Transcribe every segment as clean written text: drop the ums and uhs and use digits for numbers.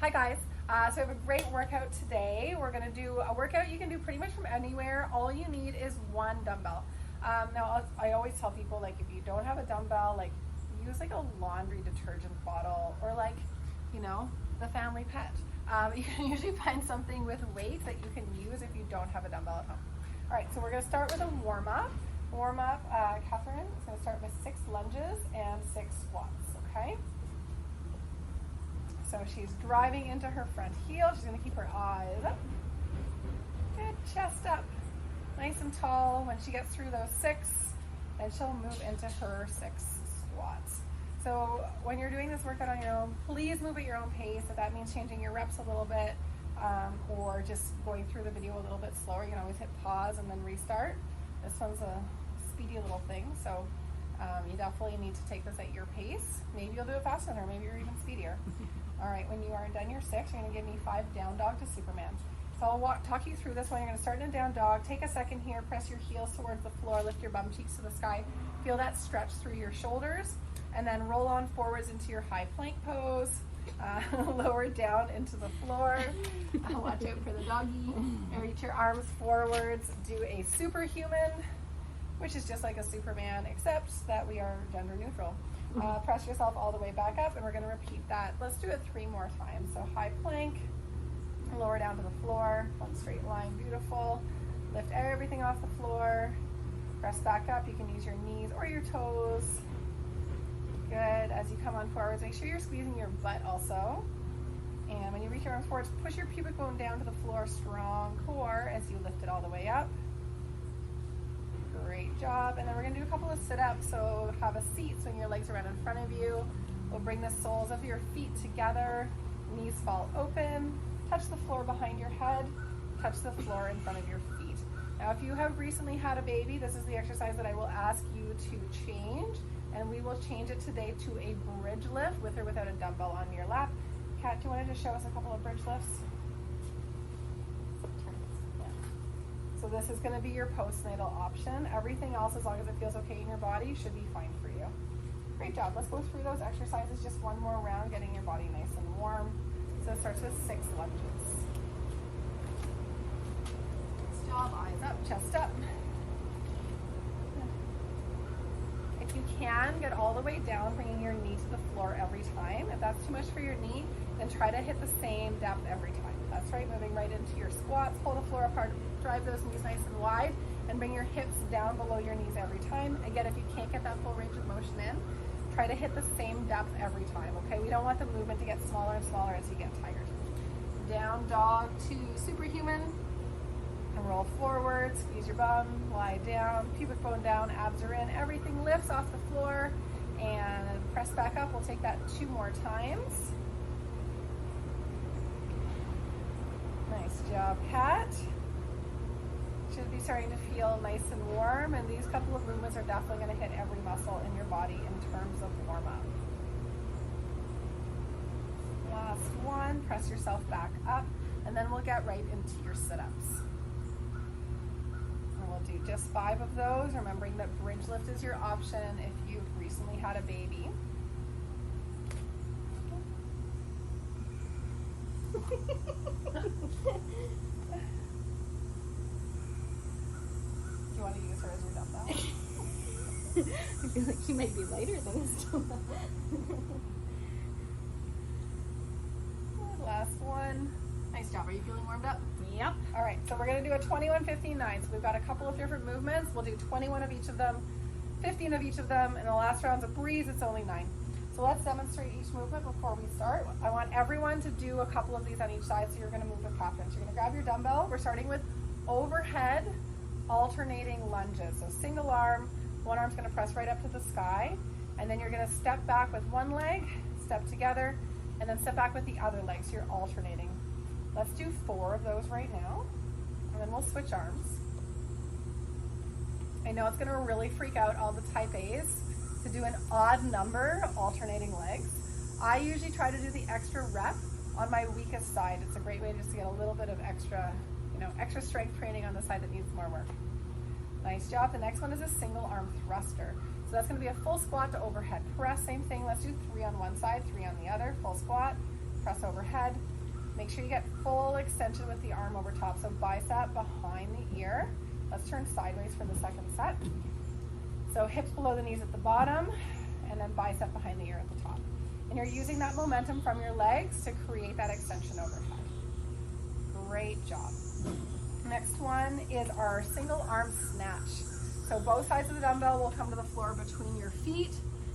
Hi guys, so I have a great workout today. We're going to do a workout you can do pretty much from anywhere. All you need is one dumbbell. Now I always tell people, like, if you don't have a dumbbell, like, use like a laundry detergent bottle or like, you know, the family pet. You can usually find something with weight that you can use if you don't have a dumbbell at home. All right, so we're going to start with a warm-up. Catherine is going to start with 6 lunges and 6 squats, okay? So she's driving into her front heel. She's going to keep her eyes up. Good, chest up. Nice and tall. When she gets through those 6, then she'll move into her 6 squats. So when you're doing this workout on your own, please move at your own pace. If that means changing your reps a little bit or just going through the video a little bit slower, you can always hit pause and then restart. This one's a speedy little thing, so you definitely need to take this at your pace. Maybe you'll do it faster, or maybe you're even speedier. All right, when you are done your 6, you're going to give me 5 down dog to Superman. So I'll talk you through this one. You're going to start in a down dog. Take a second here, press your heels towards the floor, lift your bum cheeks to the sky. Feel that stretch through your shoulders, and then roll on forwards into your high plank pose. Lower down into the floor. Watch out for the doggy. And reach your arms forwards. Do a superhuman, which is just like a Superman, except that we are gender neutral. Press yourself all the way back up, and we're going to repeat that. Let's do it 3 more times. So high plank, lower down to the floor, one straight line, beautiful. Lift everything off the floor. Press back up. You can use your knees or your toes. Good. As you come on forwards, make sure you're squeezing your butt also. And when you reach your arms forwards, push your pubic bone down to the floor, strong core as you lift it all the way up. Great job. And then we're going to do a couple of sit-ups. So have a seat, swing your legs around in front of you. We'll bring the soles of your feet together, knees fall open, touch the floor behind your head, touch the floor in front of your feet. Now, if you have recently had a baby, this is the exercise that I will ask you to change, and we will change it today to a bridge lift with or without a dumbbell on your lap. Kat, do you want to just show us a couple of bridge lifts? So this is going to be your postnatal option. Everything else, as long as it feels okay in your body, should be fine for you. Great job. Let's go through those exercises just one more round, getting your body nice and warm. So it starts with 6 lunges. Nice job. Eyes up, chest up. If you can, get all the way down, bringing your knee to the floor every time. If that's too much for your knee, then try to hit the same depth every time. That's right, moving right into your squats. Pull the floor apart, drive those knees nice and wide, and bring your hips down below your knees every time. Again, if you can't get that full range of motion in, try to hit the same depth every time, okay? We don't want the movement to get smaller and smaller as you get tired. Down dog to superhuman. And roll forward, squeeze your bum, lie down, pubic bone down, abs are in, everything lifts off the floor, and press back up. We'll take that 2 more times. Nice job, Kat. Should be starting to feel nice and warm, and these couple of movements are definitely going to hit every muscle in your body in terms of warm-up. Last one, press yourself back up, and then we'll get right into your sit-ups. And we'll do just 5 of those, remembering that bridge lift is your option if you've recently had a baby. Do you want to use her as your dumbbell? I feel like you might be lighter than this dumbbell. Last one. Nice job. Are you feeling warmed up? Yep. All right, so we're going to do a 21, 15, 9. So we've got a couple of different movements. We'll do 21 of each of them, 15 of each of them, and the last round's a breeze. It's only 9. So let's demonstrate each movement before we start. I want everyone to do a couple of these on each side, so you're going to move with Catherine. So you're going to grab your dumbbell. We're starting with overhead alternating lunges. So single arm, one arm's going to press right up to the sky, and then you're going to step back with one leg, step together, and then step back with the other leg. So you're alternating. Let's do 4 of those right now, and then we'll switch arms. I know it's going to really freak out all the type A's to do an odd number alternating legs. I usually try to do the extra rep on my weakest side. It's a great way just to get a little bit of extra, extra strength training on the side that needs more work. Nice job. The next one is a single arm thruster. So that's going to be a full squat to overhead press. Same thing. Let's do 3 on one side, 3 on the other. Full squat, press overhead. Make sure you get full extension with the arm over top. So bicep behind the ear. Let's turn sideways for the second set. So hips below the knees at the bottom, and then bicep behind the ear at the top. And you're using that momentum from your legs to create that extension overhead. Great job. Next one is our single arm snatch. So both sides of the dumbbell will come to the floor between your feet.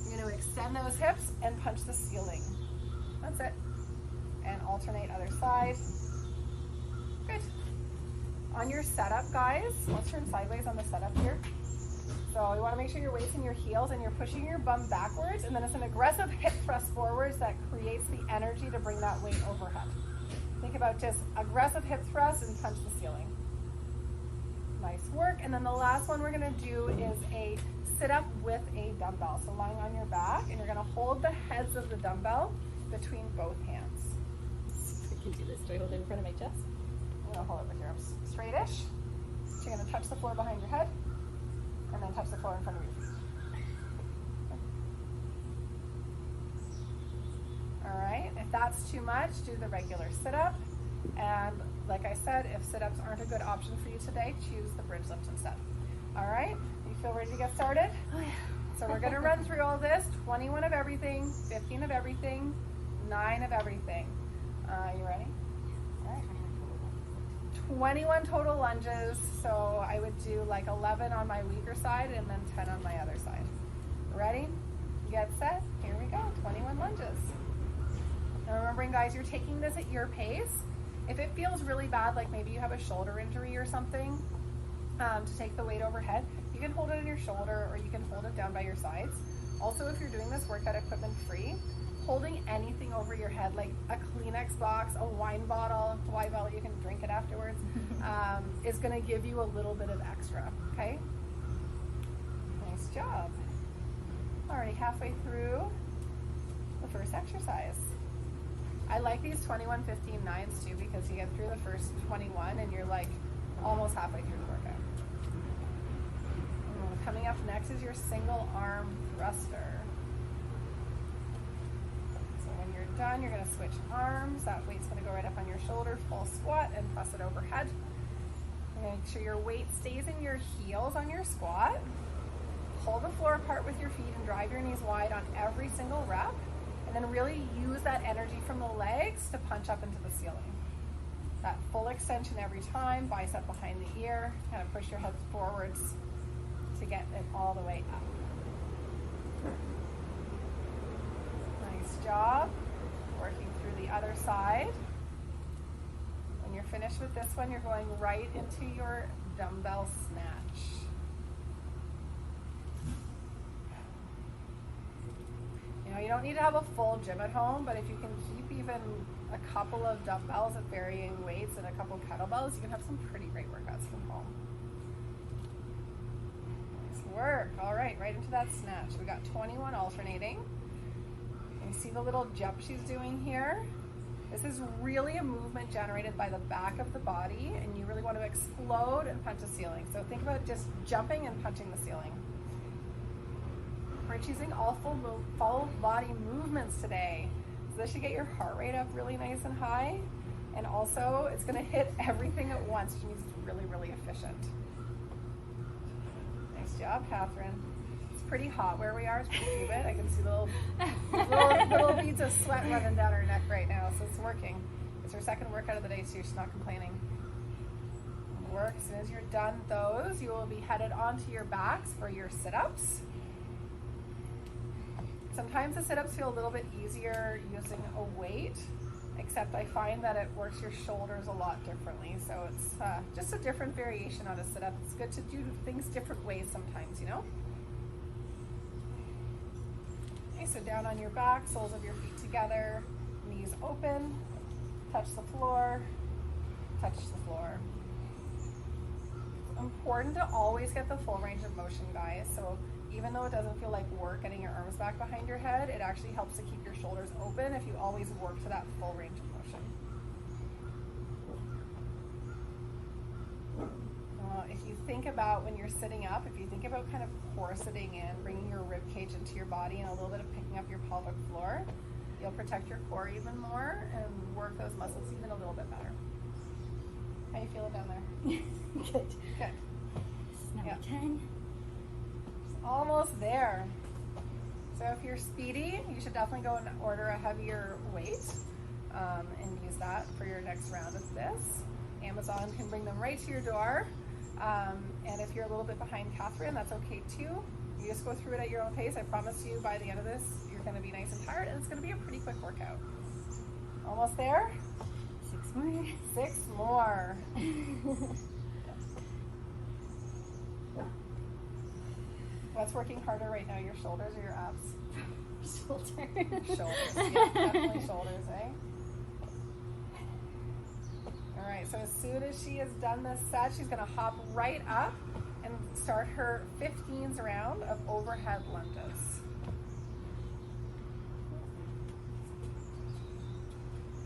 You're going to extend those hips and punch the ceiling. That's it. And alternate other side. Good. On your setup, guys, let's turn sideways on the setup here. So you want to make sure your weight's in your heels and you're pushing your bum backwards, and then it's an aggressive hip thrust forwards that creates the energy to bring that weight overhead. Think about just aggressive hip thrust and punch the ceiling. Nice work. And then the last one we're going to do is a sit-up with a dumbbell. So lying on your back, and you're going to hold the heads of the dumbbell between both hands. I can do this. Do I hold it in front of my chest? I'm going to hold it with your arms straightish. So you're going to touch the floor behind your head, and then touch the floor in front of your feet. All right, if that's too much, do the regular sit-up. And like I said, if sit-ups aren't a good option for you today, choose the bridge lift instead. All right, you feel ready to get started? Oh, yeah. So we're going to run through all this, 21 of everything, 15 of everything, 9 of everything. You ready? All right. 21 total lunges, so I would do like 11 on my weaker side and then 10 on my other side. Ready? Get set. Here we go. 21 lunges. Now remembering, guys, you're taking this at your pace. If it feels really bad, like maybe you have a shoulder injury or something, to take the weight overhead, you can hold it in your shoulder or you can hold it down by your sides. Also, if you're doing this workout equipment free, holding anything over your head, like a Kleenex box, a wine bottle, you can drink it afterwards, is going to give you a little bit of extra, okay? Nice job. Already halfway through the first exercise. I like these 21, 15, 9s too, because you get through the first 21 and you're like almost halfway through the workout. And coming up next is your single arm thruster. Done, you're going to switch arms. That weight's going to go right up on your shoulder, full squat, and press it overhead. Make sure your weight stays in your heels on your squat. Pull the floor apart with your feet and drive your knees wide on every single rep. And then really use that energy from the legs to punch up into the ceiling. That full extension every time, bicep behind the ear. Kind of push your head forwards to get it all the way up. Nice job. Working through the other side. When you're finished with this one, you're going right into your dumbbell snatch. You know, you don't need to have a full gym at home, but if you can keep even a couple of dumbbells at varying weights and a couple kettlebells, you can have some pretty great workouts from home. Nice work. All right, right into that snatch. We got 21 alternating. You see the little jump she's doing here? This is really a movement generated by the back of the body, and you really want to explode and punch the ceiling. So think about just jumping and punching the ceiling. We're choosing all full body movements today. So this should get your heart rate up really nice and high. And also, it's going to hit everything at once, which means it's really, really efficient. Nice job, Catherine. Pretty hot where we are. It's pretty humid. I can see little beads of sweat running down her neck right now, so it's working. It's her second workout of the day too. She's not complaining. Work. As soon as you're done those, you will be headed onto your backs for your sit-ups. Sometimes the sit-ups feel a little bit easier using a weight, except I find that it works your shoulders a lot differently. So it's just a different variation on a sit-up. It's good to do things different ways sometimes, you know? So down on your back, soles of your feet together, knees open, touch the floor, touch the floor. It's important to always get the full range of motion, guys. So even though it doesn't feel like work getting your arms back behind your head, it actually helps to keep your shoulders open if you always work to that full range of motion. If you think about when you're sitting up, if you think about kind of corseting in, bringing your rib cage into your body and a little bit of picking up your pelvic floor, You'll protect your core even more and work those muscles even a little bit better. How you feeling down there? Good. Good. This is number Yeah. 10. Almost there. So if you're speedy, you should definitely go and order a heavier weight and use that for your next round of this. Amazon can bring them right to your door. And if you're a little bit behind Catherine, that's okay too. You just go through it at your own pace. I promise you by the end of this, you're going to be nice and tired, and it's going to be a pretty quick workout. Almost there? 6 more. 6 more. What's working harder right now, your shoulders or your abs? Shoulder. Shoulders. Yeah, definitely shoulders, eh? All right, so as soon as she has done this set, she's going to hop right up and start her 15s round of overhead lunges.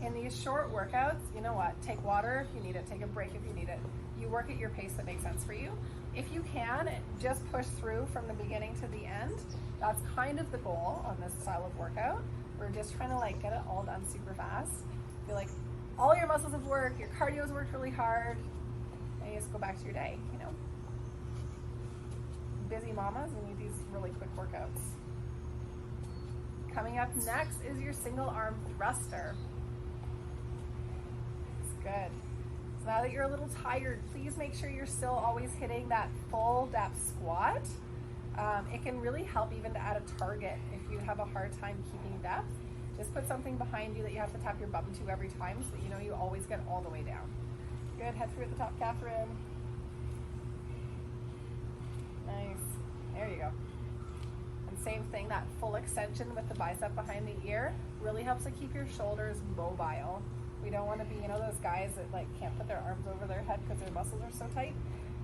In these short workouts, you know what? Take water if you need it. Take a break if you need it. You work at your pace that makes sense for you. If you can, just push through from the beginning to the end. That's kind of the goal on this style of workout. We're just trying to like get it all done super fast. Feel like all your muscles have worked, your cardio's worked really hard, and you just go back to your day, you know? Busy mamas, you need these really quick workouts. Coming up next is your single arm thruster. It's good. So now that you're a little tired, please make sure you're still always hitting that full depth squat. It can really help even to add a target if you have a hard time keeping depth. Just put something behind you that you have to tap your bum to every time so that you know you always get all the way down. Good, head through at the top, Catherine. Nice, there you go. And same thing, that full extension with the bicep behind the ear really helps to keep your shoulders mobile. We don't want to be, you know, those guys that like can't put their arms over their head because their muscles are so tight.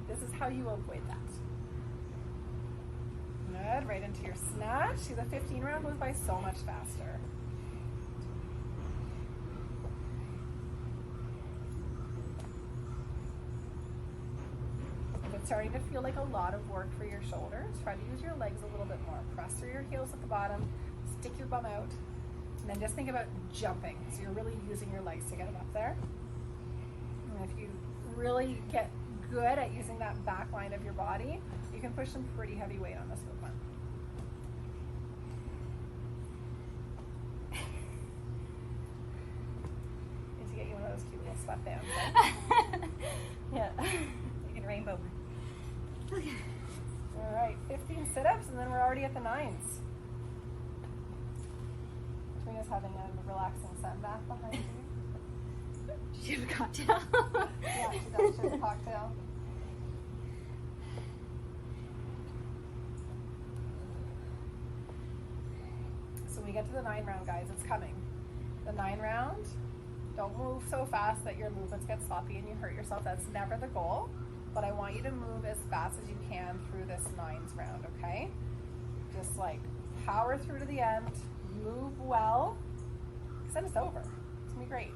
This is how you avoid that. Good, right into your snatch. See, the 15 round goes by so much faster. If it's starting to feel like a lot of work for your shoulders, try to use your legs a little bit more. Press through your heels at the bottom, stick your bum out, and then just think about jumping. So you're really using your legs to get it up there. And if you really get good at using that back line of your body, you can push some pretty heavy weight on this movement. Need to get you one of those cute little sweatbands. Right? Yeah. Like a rainbow one. Okay. All right, 15 sit-ups, and then we're already at the 9s. Trina's having a relaxing sun bath behind you. Did you have a cocktail? Yeah, she does. She has a cocktail. So when we get to the 9 round, guys, it's coming. The 9 round, don't move so fast that your movements get sloppy and you hurt yourself. That's never the goal. But I want you to move as fast as you can through this 9s round, okay? Just like power through to the end, move well, because then it's over. It's gonna be great.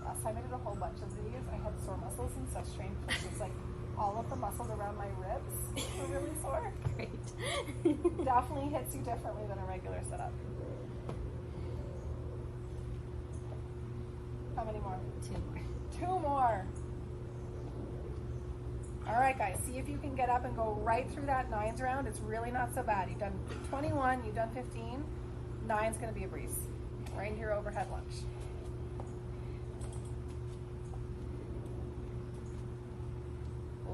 Last time I did a whole bunch of these, I had sore muscles in such strange places. Like all of the muscles around my ribs were really sore. Great. Definitely hits you differently than a regular setup. How many more? 2 more. 2 more. All right, guys, see if you can get up and go right through that 9s round. It's really not so bad. You've done 21, you've done 15. 9's gonna be a breeze. Right into your overhead lunge.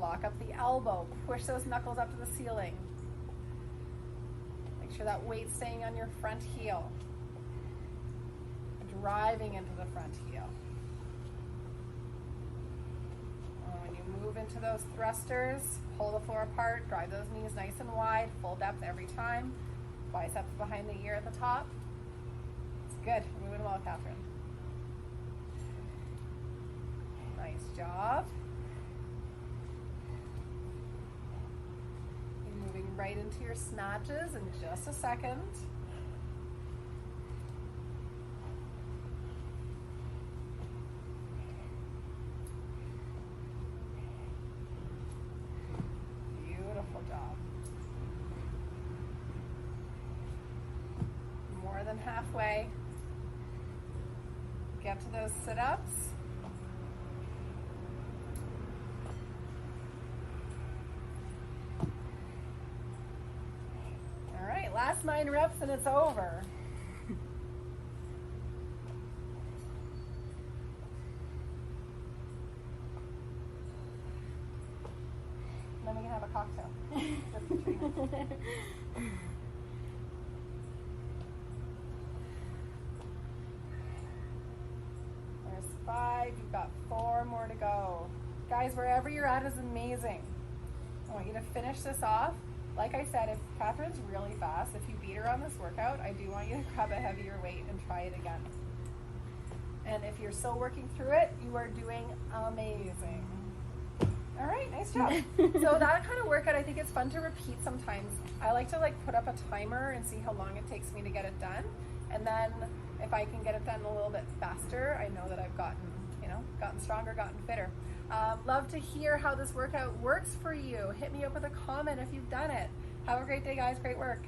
Lock up the elbow, push those knuckles up to the ceiling. Make sure that weight's staying on your front heel. Driving into the front heel. When you move into those thrusters, pull the floor apart, drive those knees nice and wide, full depth every time. Biceps behind the ear at the top. It's good. You're moving well, Catherine. Nice job. You're moving right into your snatches in just a second. than halfway. Get to those sit-ups. All right, last 9 reps and it's over. Then we can have a cocktail. Just between us. There's 5. You've got 4 more to go. Guys, wherever you're at is amazing. I want you to finish this off. Like I said, if Catherine's really fast, if you beat her on this workout, I do want you to grab a heavier weight and try it again. And if you're still working through it, you are doing amazing. All right, nice job. So that kind of workout, I think it's fun to repeat sometimes. I like to put up a timer and see how long it takes me to get it done. And then if I can get it done a little bit faster, I know that I've gotten stronger, gotten fitter. Love to hear how this workout works for you. Hit me up with a comment if you've done it. Have a great day, guys. Great work.